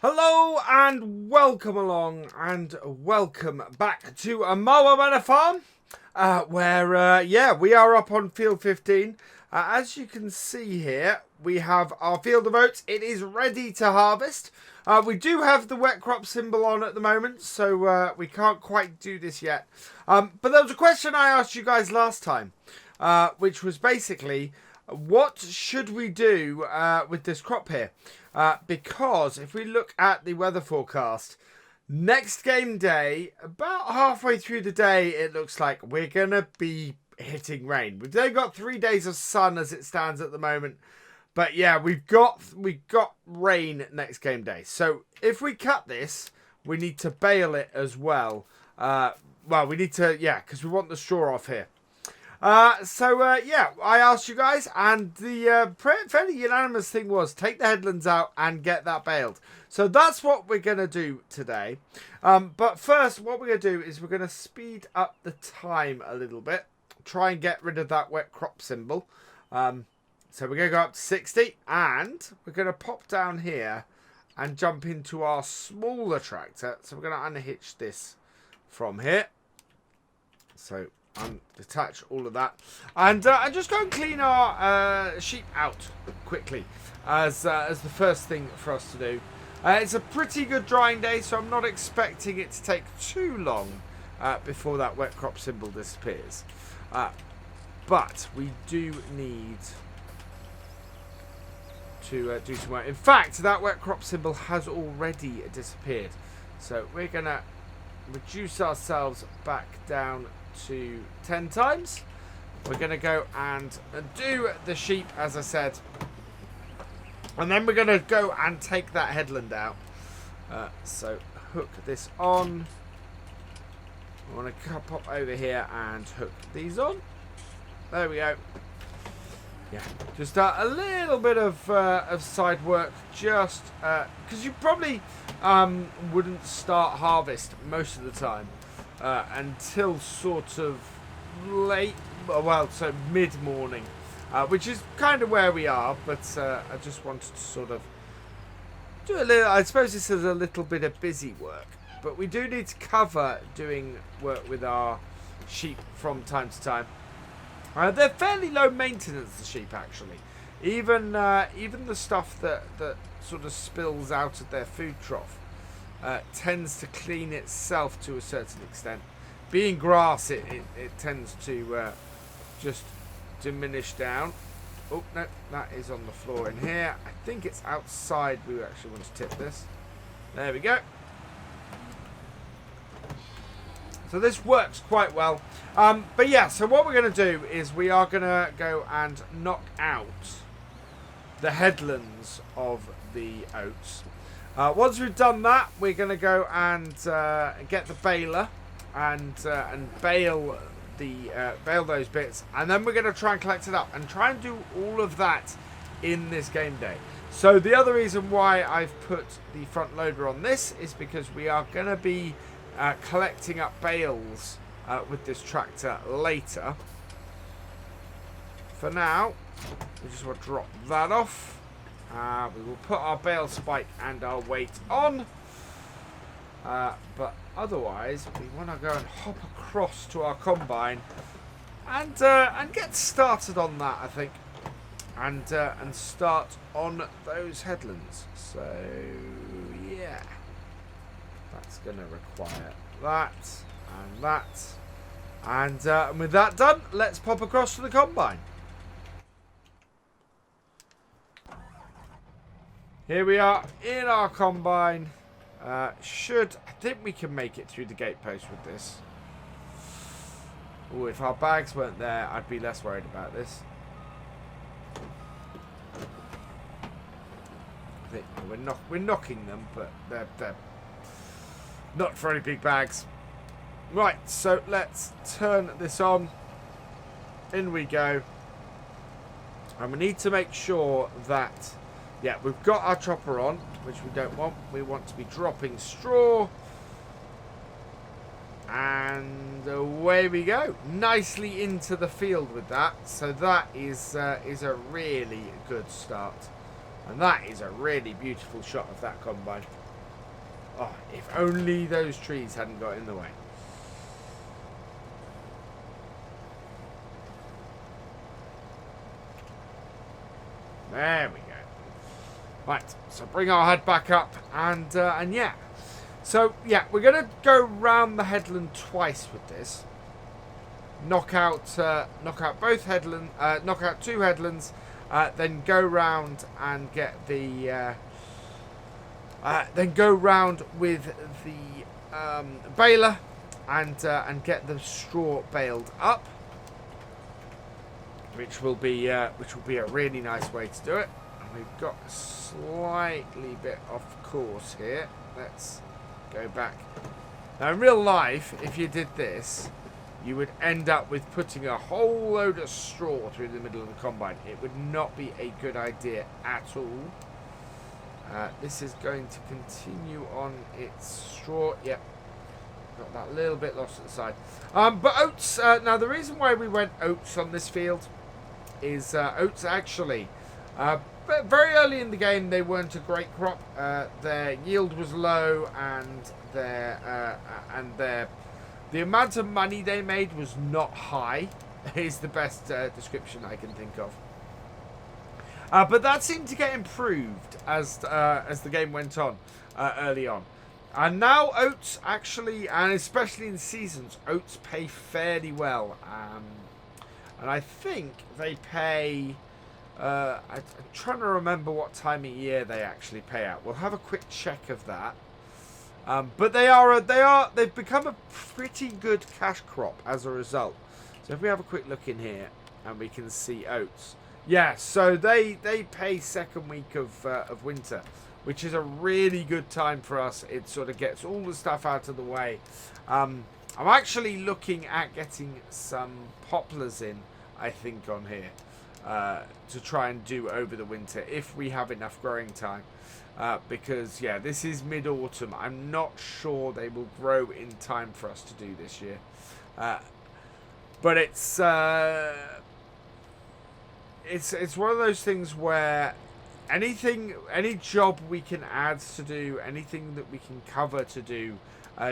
Hello and welcome along and welcome back to a Marwell Manor Farm where we are up on field 15. As you can see here, we have our field of oats. It is ready to harvest. We do have the wet crop symbol on at the moment, so we can't quite do this yet. But there was a question I asked you guys last time, which was basically, what should we do with this crop here? Because if we look at the weather forecast, next game day, about halfway through the day, it looks like we're going to be hitting rain. We've only got 3 days of sun as it stands at the moment. But yeah, we've got rain next game day. So if we cut this, we need to bale it as well. Well, we need to, because we want the straw off here. I asked you guys, and the fairly unanimous thing was take the headlands out and get that baled. So that's what we're going to do today. But first, what we're going to do is we're going to speed up the time a little bit. Try and get rid of that wet crop symbol. So we're going to go up to 60, and we're going to pop down here and jump into our smaller tractor. So we're going to unhitch this from here. So detach all of that, and just go and clean our sheep out quickly as the first thing for us to do. It's a pretty good drying day, so I'm not expecting it to take too long before that wet crop symbol disappears. But we do need to do some work. In fact, that wet crop symbol has already disappeared, so we're gonna reduce ourselves back down to 10 times. We're going to go and do the sheep, as I said, and then we're going to go and take that headland out. So hook this on. I want to pop over here and hook these on. There we go. Yeah, just a little bit of side work, just because you probably wouldn't start harvest most of the time until sort of late, well, so mid-morning, which is kind of where we are, but I just wanted to sort of do a little, I suppose this is a little bit of busy work, but we do need to cover doing work with our sheep from time to time. They're fairly low maintenance, the sheep, actually. Even the stuff that sort of spills out of their food trough tends to clean itself to a certain extent. Being grass, it tends to just diminish down. Oh, no, that is on the floor in here. I think it's outside we actually want to tip this. There we go. So this works quite well. But yeah, so what we're going to do is we are going to go and knock out the headlands of the oats. Once we've done that, we're going to go and get the baler and bale those bits, and then we're going to try and collect it up and try and do all of that in this game day. So the other reason why I've put the front loader on this is because we are going to be collecting up bales with this tractor later. For now, we just want to drop that off. We will put our bale spike and our weight on, but otherwise we want to go and hop across to our combine and get started on that, I think, and start on those headlands. So yeah, that's going to require that and that, and with that done, let's pop across to the combine. Here we are in our combine. I think we can make it through the gate post with this. Oh, if our bags weren't there, I'd be less worried about this. I think we're knocking them, but they're not very big bags. Right, so let's turn this on. In we go. And we need to make sure that, yeah, we've got our chopper on, which we don't want. We want to be dropping straw. And away we go. Nicely into the field with that. So that is a really good start. And that is a really beautiful shot of that combine. Oh, if only those trees hadn't got in the way. There we go. Right, so bring our head back up, and yeah. So, yeah, we're going to go round the headland twice with this. Knock out both headland, knock out 2 headlands, then go round and get the, then go round with the baler, and get the straw baled up, which will be a really nice way to do it. And we've got a slightly bit off course here. Let's go back. Now, in real life, if you did this, you would end up with putting a whole load of straw through the middle of the combine. It would not be a good idea at all. This is going to continue on its straw. Yep. Got that little bit lost at the side. But oats, now the reason why we went oats on this field is oats actually, very early in the game, they weren't a great crop. Their yield was low, and the amount of money they made was not high. Is the best description I can think of. But that seemed to get improved as the game went on early on. And now oats actually, and especially in seasons, oats pay fairly well. And I think they pay... I'm trying to remember what time of year they actually pay out. We'll have a quick check of that. But they've become a pretty good cash crop as a result. So if we have a quick look in here, and we can see oats. Yeah, so they pay second week of winter, which is a really good time for us. It sort of gets all the stuff out of the way. I'm actually looking at getting some poplars in, I think, on here. To try and do over the winter if we have enough growing time, because yeah, this is mid-autumn. I'm not sure they will grow in time for us to do this year, but it's one of those things where any job we can add to do, anything that we can cover to do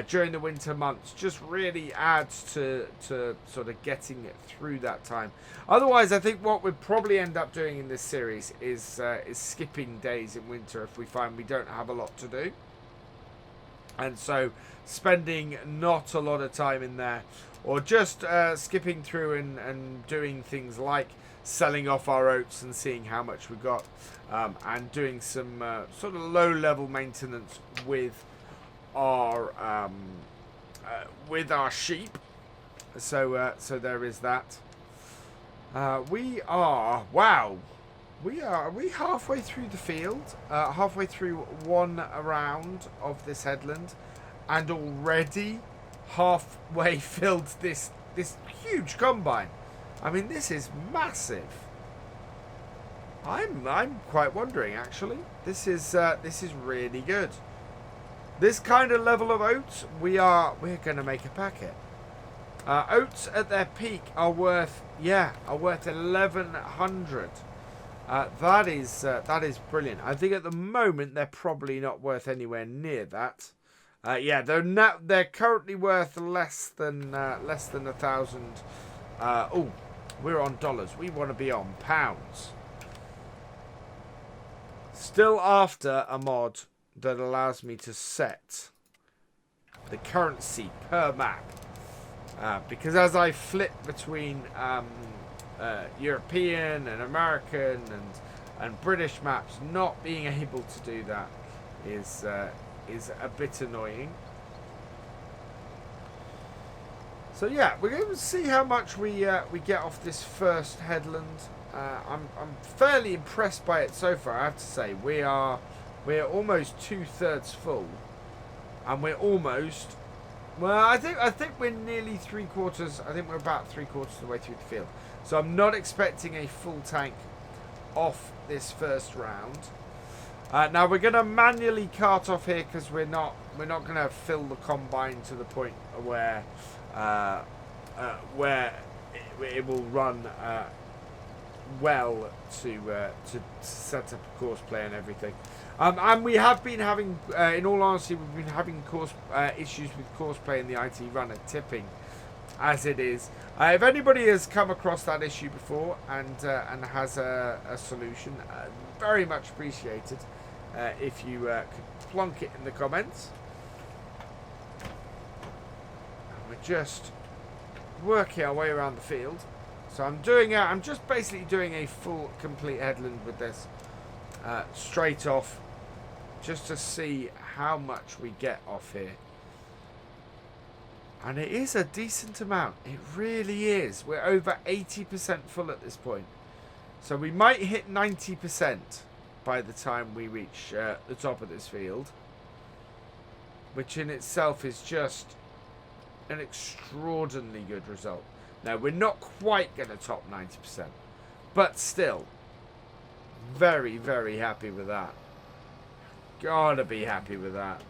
during the winter months, just really adds to sort of getting it through that time. Otherwise, I think what we'd probably end up doing in this series is skipping days in winter if we find we don't have a lot to do. And so spending not a lot of time in there, or just skipping through and doing things like selling off our oats and seeing how much we got, and doing some sort of low-level maintenance with our sheep. So there is that. We are we halfway through the field, halfway through one round of this headland, and already halfway filled this huge combine. I mean, this is massive. I'm quite wondering, actually. This is really good. This kind of level of oats, we're going to make a packet. Oats at their peak are worth 1,100. That is brilliant. I think at the moment they're probably not worth anywhere near that. Yeah, they're currently worth less than 1,000. Oh, we're on dollars. We want to be on pounds. Still after a mod that allows me to set the currency per map, because as I flip between European and American and British maps, not being able to do that is a bit annoying. So yeah, we're going to see how much we get off this first headland. I'm fairly impressed by it so far, I have to say. We're almost 2/3 full, and we're almost, well, I think we're nearly 3/4. I think we're about 3/4 of the way through the field. So I'm not expecting a full tank off this first round. Now we're going to manually cart off here because we're not going to fill the combine to the point where it will run well to set up a course play and everything. And we have been having, in all honesty, we've been having course issues with course play in the IT runner tipping as it is. If anybody has come across that issue before and has a solution, very much appreciated if you could plonk it in the comments. And we're just working our way around the field. So I'm just basically doing a full complete headland with this straight off, just to see how much we get off here. And it is a decent amount. It really is. We're over 80% full at this point. So we might hit 90% by the time we reach the top of this field, which in itself is just an extraordinarily good result. Now, we're not quite going to top 90%, but still, very, very happy with that. Gotta be happy with that.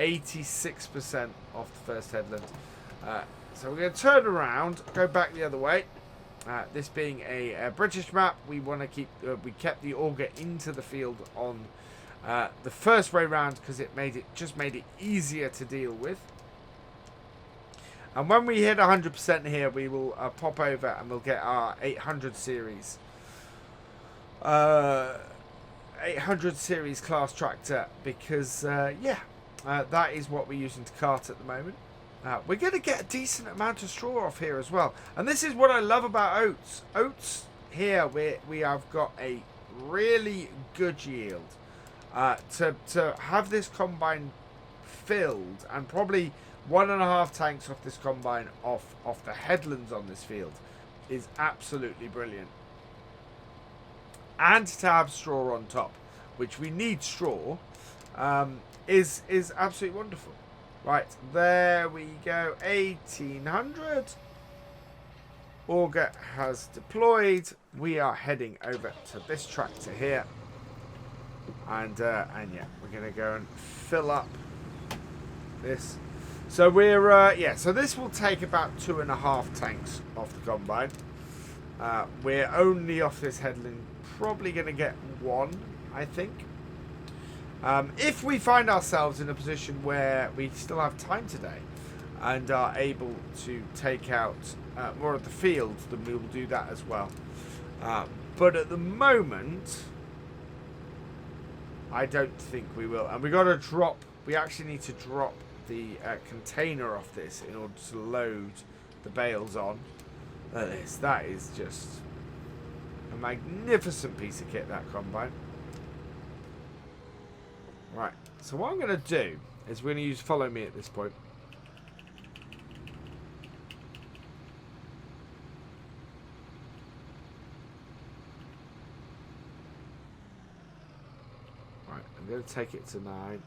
86% off the first headland. So we're going to turn around, go back the other way. This being a British map, we want to keep. We kept the auger into the field on the first way round because it just made it easier to deal with. And when we hit 100% here, we will pop over and we'll get our 800 series. 800 series class tractor because, that is what we're using to cart at the moment. We're going to get a decent amount of straw off here as well. And this is what I love about oats. Oats here, we have got a really good yield. To have this combine filled and probably 1.5 tanks off this combine off the headlands on this field is absolutely brilliant. And to have straw on top, which we need straw, is absolutely wonderful. Right, there we go, 1800. Auger has deployed. We are heading over to this tractor here. And yeah, we're going to go and fill up this. So we're, so this will take about 2.5 tanks off the combine. We're only off this headland, probably going to get 1, I think. If we find ourselves in a position where we still have time today and are able to take out more of the field, then we will do that as well. But at the moment, I don't think we will. And we actually need to drop the container off this in order to load the bales on. That is just a magnificent piece of kit, that combine. Right, so what I'm going to do is we're going to use follow me at this point. Right, I'm going to take it to 9,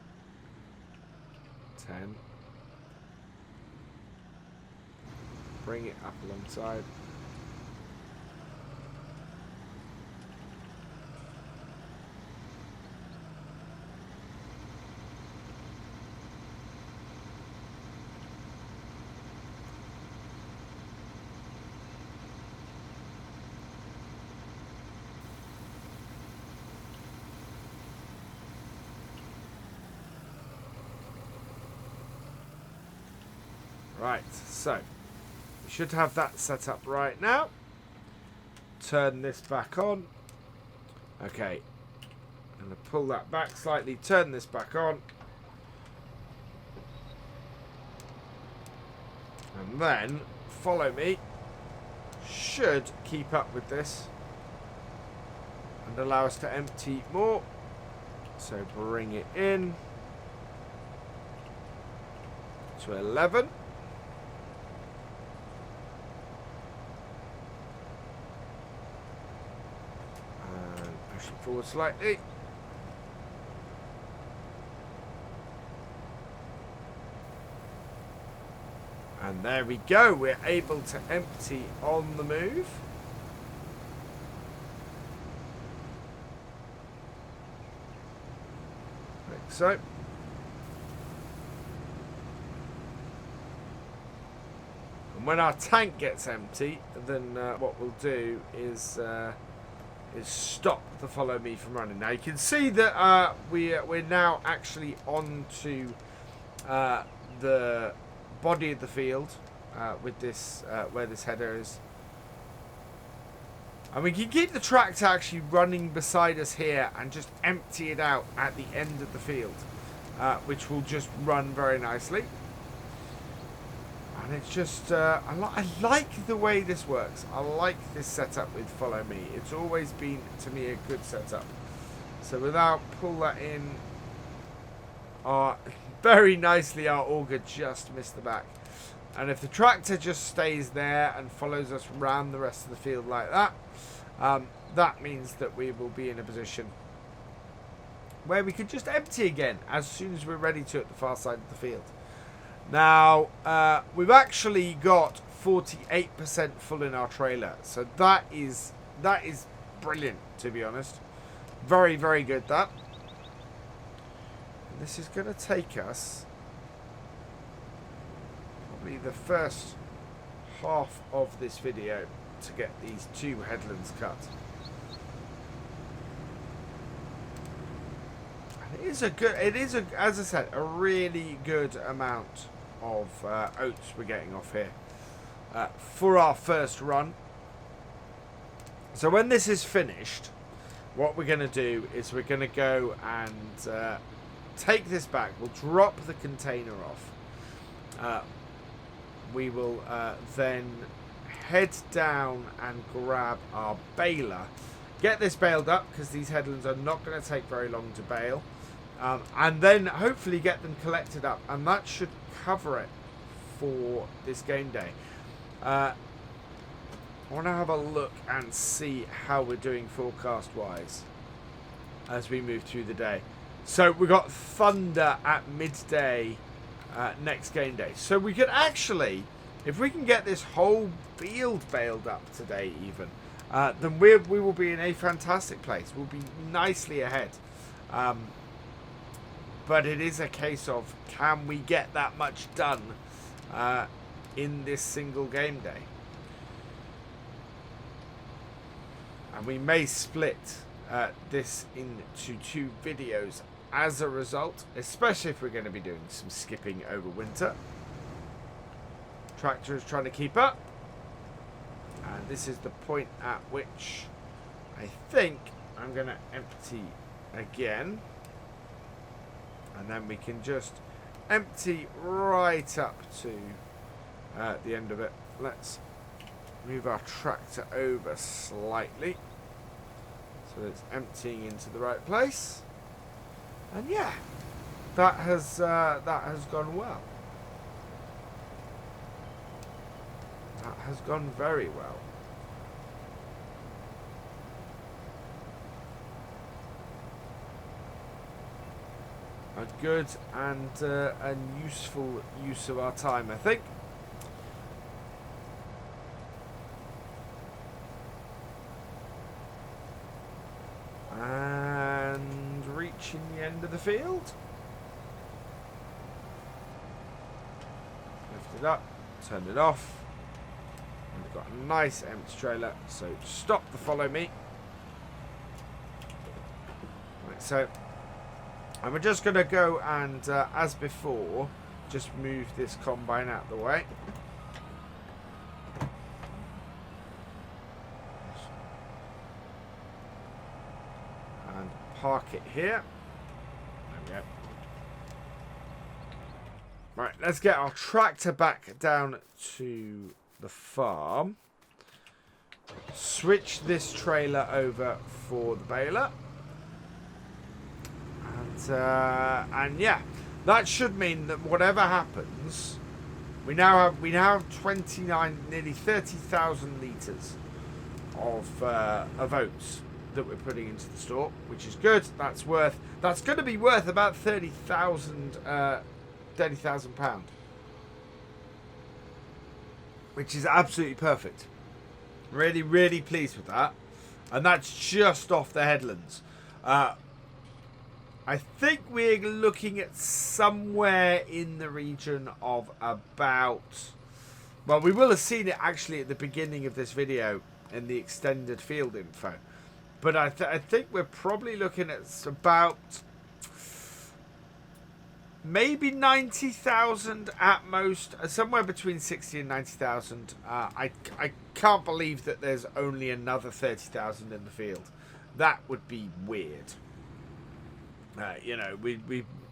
10. Bring it up alongside. Right, so we should have that set up right now. Turn this back on. Okay, I'm going to pull that back slightly, turn this back on. And then follow me. Should keep up with this and allow us to empty more. So bring it in to 11. Forward slightly. And there we go. We're able to empty on the move. Like so. And when our tank gets empty, then what we'll do is is stop the follow me from running. Now you can see that we're now actually on to the body of the field with this where this header is. And we can keep the tractor actually running beside us here and just empty it out at the end of the field, which will just run very nicely. And it's just, I like the way this works. I like this setup with follow me. It's always been, to me, a good setup. So without pull that in, very nicely our auger just missed the back. And if the tractor just stays there and follows us around the rest of the field like that, that means that we will be in a position where we can just empty again as soon as we're ready to at the far side of the field. Now, we've actually got 48% full in our trailer. So that is brilliant, to be honest. Very, very good, that. And this is going to take us probably the first half of this video to get these 2 headlands cut. And it is as I said, a really good amount of oats we're getting off here for our first run. So when this is finished, what we're going to do is we're going to go and take this back. We'll drop the container off. We will then head down and grab our baler. Get this baled up because these headlands are not going to take very long to bale. And then hopefully get them collected up. And that should cover it for this game day. I want to have a look and see how we're doing forecast wise as we move through the day. So we've got thunder at midday next game day. So we could actually, if we can get this whole field baled up today even, then we will be in a fantastic place. We'll be nicely ahead. But it is a case of, can we get that much done in this single game day? And we may split this into 2 videos as a result, especially if we're going to be doing some skipping over winter. Tractor is trying to keep up. And this is the point at which I think I'm going to empty again. And then we can just empty right up to the end of it. Let's move our tractor over slightly so it's emptying into the right place. And yeah, that has gone well. That has gone very well. A good and a useful use of our time, I think. And reaching the end of the field. Lift it up, turn it off. And we've got a nice empty trailer, so stop the follow me. Right, so, and we're just going to go and, as before, just move this combine out of the way. And park it here. There we go. Right, let's get our tractor back down to the farm. Switch this trailer over for the baler. And yeah, that should mean that whatever happens, we now have 29, nearly 30,000 litres of oats that we're putting into the store, which is good. That's going to be worth about £30,000, which is absolutely perfect. Really, really pleased with that, and that's just off the headlands. I think we're looking at somewhere in the region of about, well, we will have seen it actually at the beginning of this video in the extended field info, But I think we're probably looking at about maybe 90,000 at most, somewhere between 60 and 90,000. I can't believe that there's only another 30,000 in the field. That would be weird. You know,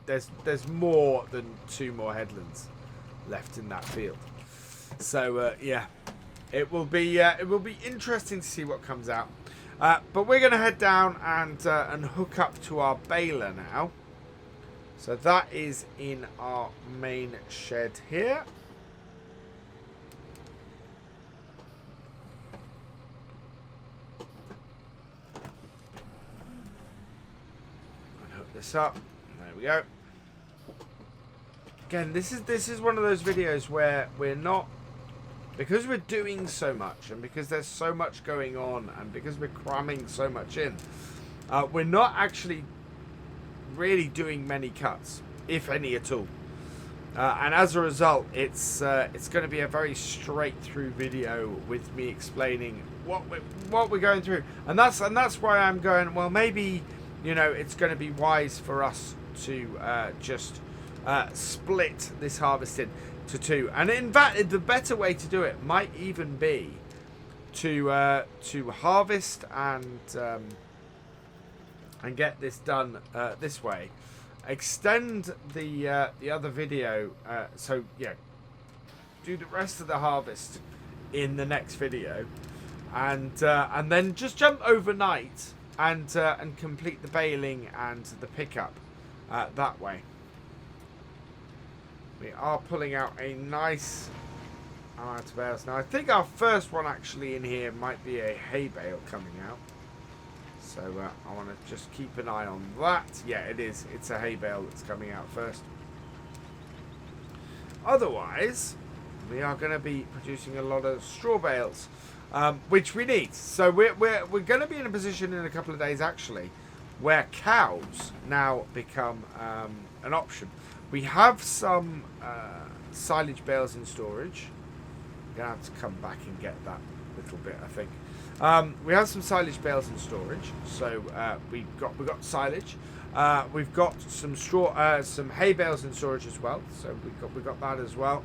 there's more than 2 more headlands left in that field. So yeah, it will be interesting to see what comes out. But we're going to head down and hook up to our baler now. So that is in our main shed here. And hook this up. There we go. Again, this is one of those videos where we're not, because we're doing so much and because there's so much going on and because we're cramming so much in, we're not actually really doing many cuts, if any at all. And as a result, it's going to be a very straight through video with me explaining what we're going through, and that's why I'm going, well, maybe, you know, it's going to be wise for us to just split this harvest into 2. And in fact, the better way to do it might even be to harvest and get this done this way. Extend the other video, so yeah, do the rest of the harvest in the next video, and then just jump overnight and complete the baling and the pickup that way. We are pulling out a nice amount of bales now. I think our first one actually in here might be a hay bale coming out. So I want to just keep an eye on that. Yeah, it is. It's a hay bale that's coming out first. Otherwise, we are going to be producing a lot of straw bales, which we need. So we're going to be in a position in a couple of days, actually, where cows now become an option. We have some silage bales in storage. We're going to have to come back and get that little bit, I think. We have some silage bales in storage, so we've got silage. We've got some straw, some hay bales in storage as well. So we've got that as well.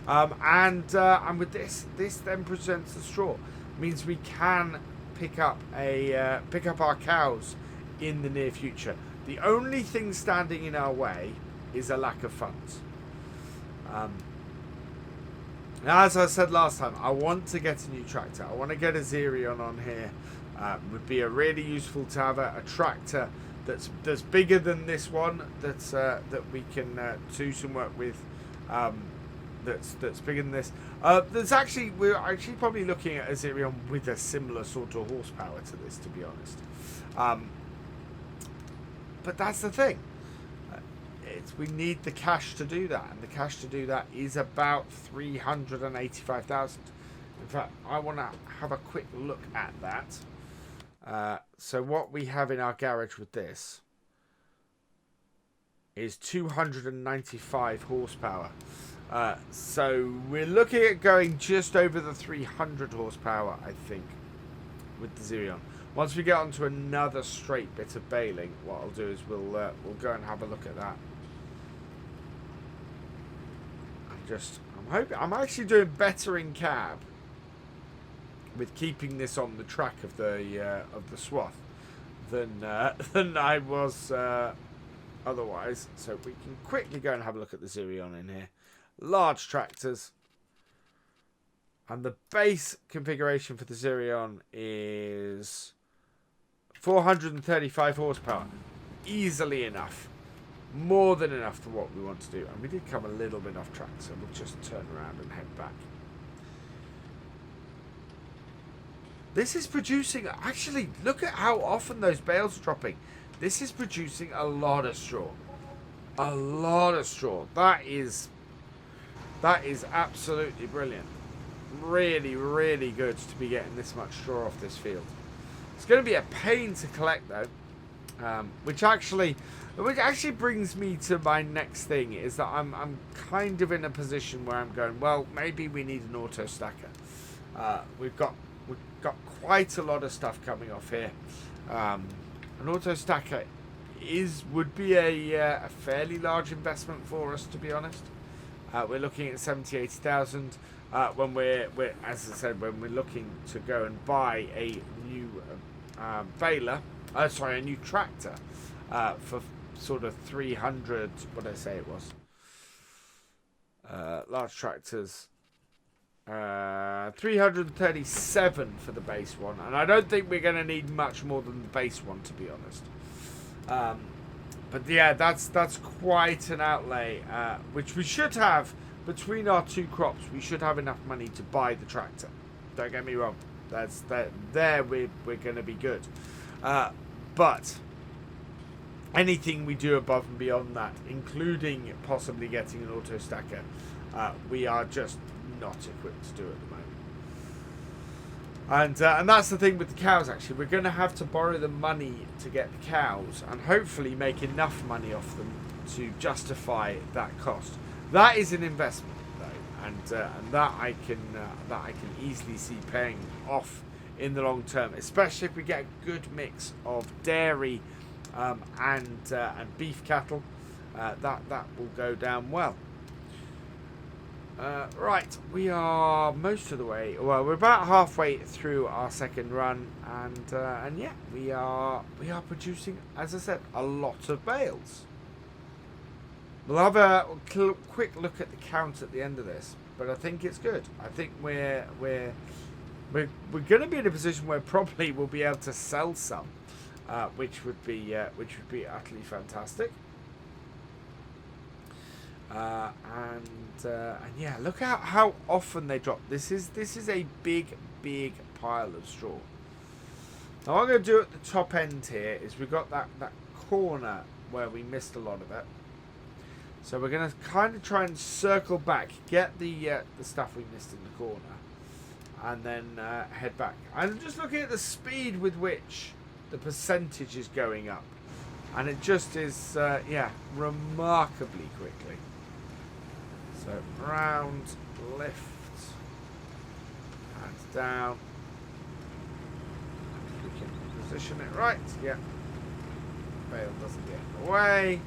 And with this then presents the straw. It means we can pick up our cows in the near future. The only thing standing in our way is a lack of funds. Now, as I said last time, I want to get a new tractor. I want to get a Xerion on here. Would be really useful to have a tractor that's bigger than this one, that we can do some work with. That's bigger than this. We're actually probably looking at a Xerion with a similar sort of horsepower to this, to be honest. But that's the thing. We need the cash to do that, and the cash to do that is about 385,000. In fact, I want to have a quick look at that. So what we have in our garage with this is 295 horsepower. So we're looking at going just over the 300 horsepower, I think, with the Xerion. Once we get onto another straight bit of baling, what I'll do is we'll go and have a look at that. I'm actually doing better in cab with keeping this on the track of the swath than I was otherwise. So we can quickly go and have a look at the Xerion in here. Large tractors, and the base configuration for the Xerion is 435 horsepower, easily enough. More than enough for what we want to do. And we did come a little bit off track, so we'll just turn around and head back. This is producing... Actually, look at how often those bales are dropping. This is producing a lot of straw. A lot of straw. That is absolutely brilliant. Really, really good to be getting this much straw off this field. It's going to be a pain to collect, though. Which actually brings me to my next thing, is that I'm kind of in a position where I'm going, well, maybe we need an auto stacker. We've got quite a lot of stuff coming off here, An auto stacker would be a fairly large investment for us, to be honest. We're looking at 70,000-80,000 when we're, as I said, when we're looking to go and buy a new baler, a new tractor for sort of 300. What did I say it was? Large tractors. 337 for the base one, and I don't think we're going to need much more than the base one, to be honest. But yeah, that's quite an outlay, which we should have between our two crops. We should have enough money to buy the tractor. Don't get me wrong. There we're going to be good. But anything we do above and beyond that, including possibly getting an auto stacker, we are just not equipped to do at the moment. And that's the thing with the cows, actually. We're going to have to borrow the money to get the cows and hopefully make enough money off them to justify that cost. That is an investment, though, and that I can easily see paying off in the long term, especially if we get a good mix of dairy and beef cattle. That will go down well. Right, we are most of the way. Well, we're about halfway through our second run, and yeah, we are producing, as I said, a lot of bales. We'll have a quick look at the count at the end of this, but I think it's good. I think we're going to be in a position where probably we'll be able to sell some, which would be utterly fantastic. And yeah, look at how often they drop. This is a big pile of straw. Now what I'm going to do at the top end here is we've got that corner where we missed a lot of it. So we're going to kind of try and circle back, get the stuff we missed in the corner, and then head back. I'm just looking at the speed with which the percentage is going up, and it just is yeah, remarkably quickly. So round, lift, and down. If we can position it right, yeah. Bale doesn't get in the way.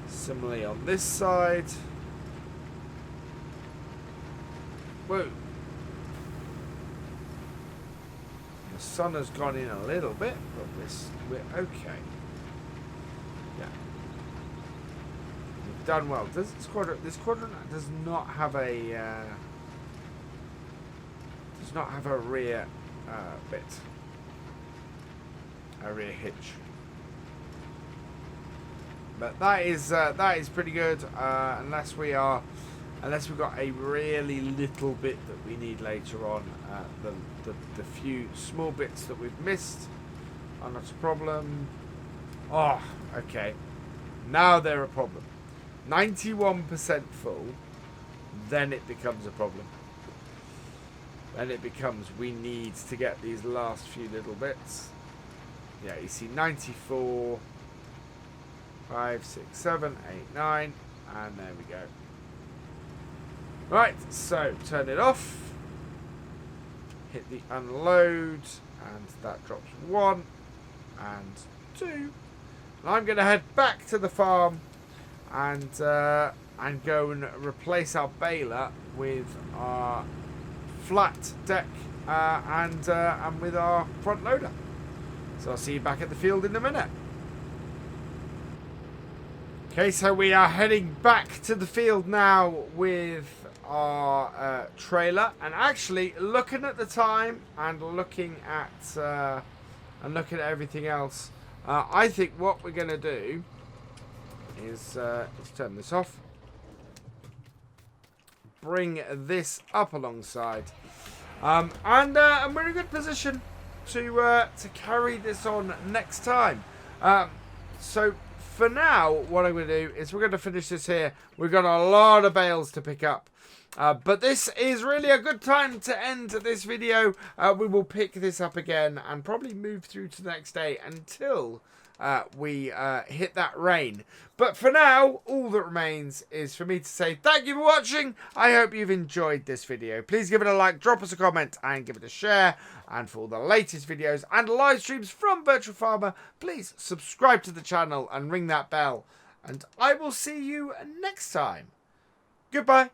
Similarly on this side. Whoa. The sun has gone in a little bit, but we're okay. Yeah. We've done well. This quadrant does not have a rear bit. A rear hitch. But that is pretty good, unless we've got a really little bit that we need later on. The few small bits that we've missed are not a problem. Oh, okay. Now they're a problem. 91% full, then it becomes a problem. Then it becomes we need to get these last few little bits. Yeah, you see 94. 5, 6, 7, 8, 9, and there we go. Right, so turn it off, hit the unload, and that drops 1 and 2. And I'm going to head back to the farm and go and replace our baler with our flat deck and with our front loader. So I'll see you back at the field in a minute. Okay, so we are heading back to the field now with our trailer, and actually looking at the time and looking at everything else. I think what we're going to do is let's turn this off, bring this up alongside, and we're in a good position to carry this on next time. So. For now, what I'm going to do is we're going to finish this here. We've got a lot of bales to pick up. But this is really a good time to end this video. We will pick this up again and probably move through to the next day until we hit that rain. But for now, all that remains is for me to say thank you for watching. I hope you've enjoyed this video. Please give it a like, drop us a comment, and give it a share. And for all the latest videos and live streams from Virtual Farmer, please subscribe to the channel and ring that bell. And I will see you next time. Goodbye.